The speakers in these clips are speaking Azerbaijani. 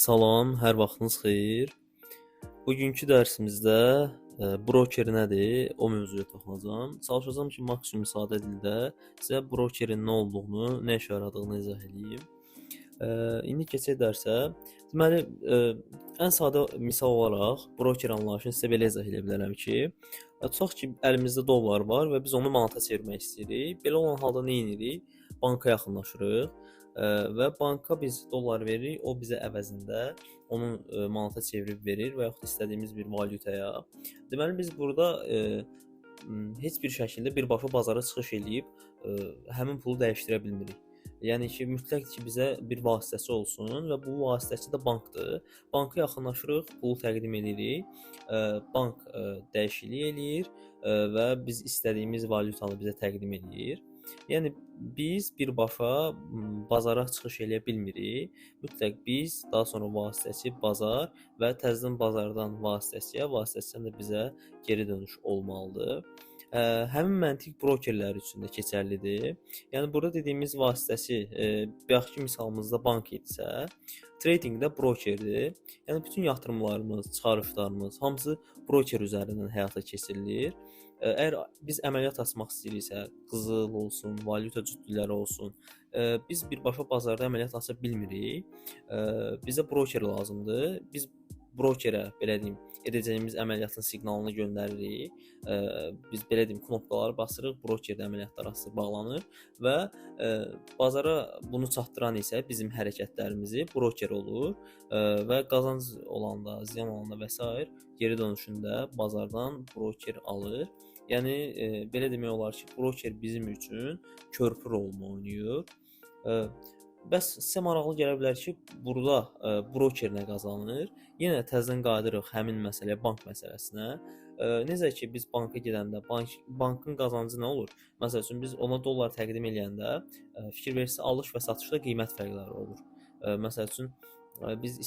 Salam, hər vaxtınız xeyir. Bugünkü dərsimizdə broker nədir, o mövzuya toxunacağam. Çalışacağam ki, maksimum sadə dildə sizə brokerin nə olduğunu, nə işə yaradığını izah edeyim. İndi keçək dərsə. Deməli, ən sadə misal olaraq broker anlayışını sizə belə izah edə bilərəm ki, tutaq ki, əlimizdə dollar var və biz onu manata çevirmək istəyirik. Belə olan halda nə edirik? Banka yaxınlaşırıq və banka biz dollar veririk, o bizə əvəzində onu manata çevirib verir və yaxud istədiyimiz bir valyutaya. Deməli biz burada heç bir şəkildə birbaşa bazara çıxış eləyib həmin pulu dəyişdirə bilmirik. Yəni ki, mütləqdir ki, bizə bir vasitəçi olsun və bu vasitəçi də bankdır. Banka yaxınlaşırıq, pulu təqdim edirik, bank dəyişiklik eləyir və biz istədiyimiz valyutanı bizə təqdim edir. Yəni biz birbaşa bazara çıxış eləyə bilmirik. Mütləq biz, daha sonra vasitəçi, bazar və təzədən bazardan vasitəçiyə, vasitəçidən də bizə geri dönüş olmalıdır. Həmin məntiq brokerlər üçün də keçərlidir. Yəni burada dediyimiz vasitəçi, bayaqkı misalımızda bank idisə, trading də brokerdir. Yəni bütün yatırımlarımız, çıxarışlarımız hamısı broker üzərindən həyata keçirilir. Əgər biz əməliyyat açmaq istəyiriksə, qızıl olsun, valyuta cütdüləri olsun, biz birbaşa bazarda əməliyyat aça bilmirik. Bizə broker lazımdır. Biz brokerə, belə deyim, edəcəyimiz əməliyyatın siqnalını göndəririk. Biz belə deyim, knopkaları basırıq, brokerdə əməliyyatlar açılır, bağlanır və bazara bunu çatdıran isə bizim hərəkətlərimizi broker olur və qazanc olanda, ziyan olanda və s. geri dönüşündə bazardan broker alır. Yəni belə demək olar ki, broker bizim üçün körpü rolunu oynayır. Bəs sizə maraqlı gələ bilər ki, burada broker nə qazanır? Yenə təzədən qayıdırıq həmin məsələyə, bank məsələsinə. Necə ki, biz banka gedəndə bankın qazancı nə olur? Məsəl üçün biz ona dollar təqdim eləyəndə fikir versiniz, alış və satışda qiymət fərqləri olur. Məsəl üçün biz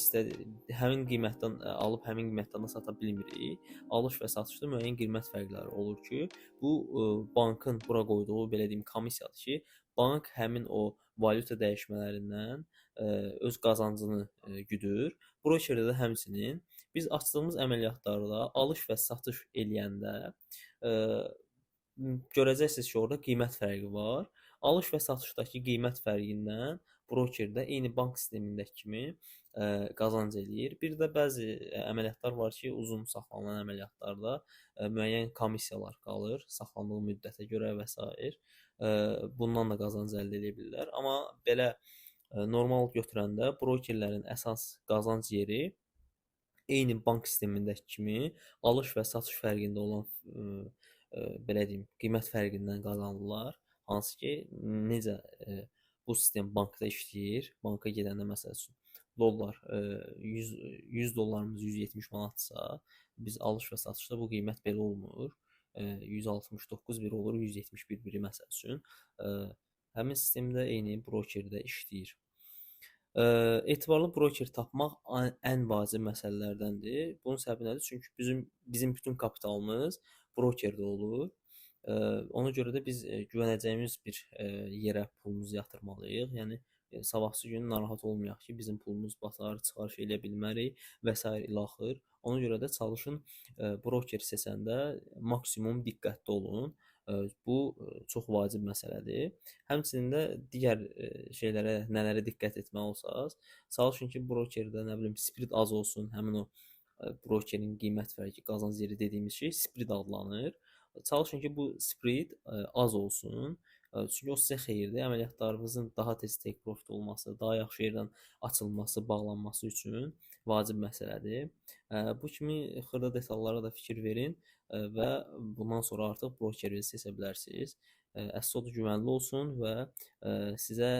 həmin qiymətdən alıb həmin qiymətdən də sata bilmirik. Alış və satışda müəyyən qiymət fərqləri olur ki, bu bankın bura qoyduğu, belə deyim, komissiyadır ki, bank həmin o valyuta dəyişmələrindən öz qazancını güdür. Brokerdə də həmçinin biz açdığımız əməliyyatlarda alış və satış eləyəndə görəcəksiniz ki, orada qiymət fərqi var. Alış və satışdakı qiymət fərqindən broker də eyni bank sistemindəki kimi qazanc eləyir. Bir də bəzi əməliyyatlar var ki, uzun saxlanılan əməliyyatlarda müəyyən komissiyalar qalır, saxlandığı müddətə görə və s. Bundan da qazanc əldə edə bilirlər. Amma belə normal götürəndə brokerlərin əsas qazanc yeri eyni bank sistemindəki kimi alış və satış fərqində olan belə deyim, qiymət fərqindən qazanırlar. Hansı ki, necə bu sistem bankda işləyir? Banka gedəndə məsəl üçün dollar 100 dollarımız 170 manatsa, biz alış və satışda bu qiymət belə olmur. 169 bir olur, 171 biri məsəl üçün. Həmin sistemdə eyni brokerdə işləyir. Etibarlı broker tapmaq ən vacib məsələlərdəndir. Bunun səbəbi nədir? Çünki bizim bütün kapitalımız brokerdə olur. Ona görə də biz güvənəcəyimiz bir yerə pulumuzu yatırmalıyıq. Yəni sabahsı gün narahat olmayaq ki, bizim pulumuz batar, çıxarış eləyə bilmərik və s. ilaxır. Ona görə də çalışın broker seçəndə maksimum diqqətli olun. Bu çox vacib məsələdir. Həmçinin də digər şeylərə, nələrə diqqət etməli olsaq, çalışın ki, brokerdə nə bilim spread az olsun, həmin o brokerin qiymət fərqi, qazanc yeri dediyimiz şey spread adlanır. Çalışın ki, bu spread az olsun. Çünki o sizə xeyirdir. Əməliyyatlarınızın daha tez take profit olması, daha yaxşı yerdən açılması, bağlanması üçün vacib məsələdir. Bu kimi xırda detallara da fikir verin və bundan sonra artıq brokeri seçə bilərsiniz. Əsas odur güvənli olsun və sizə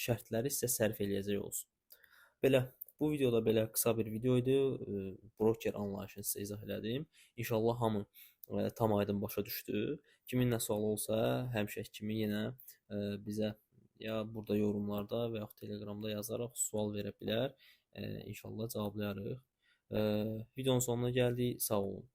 şərtləri sizə sərf eləyəcək olsun. Belə, bu videoda belə qısa bir video idi. Broker anlayışını sizə izah elədim. İnşallah hamı tam aydın başa düşdü. Kimin nə sualı olsa, həmişəki kimi yenə bizə ya burada yorumlarda və yaxud Telegramda yazaraq sual verə bilər. İnşallah cavablayarıq. Videonun sonuna gəldik. Sağ olun.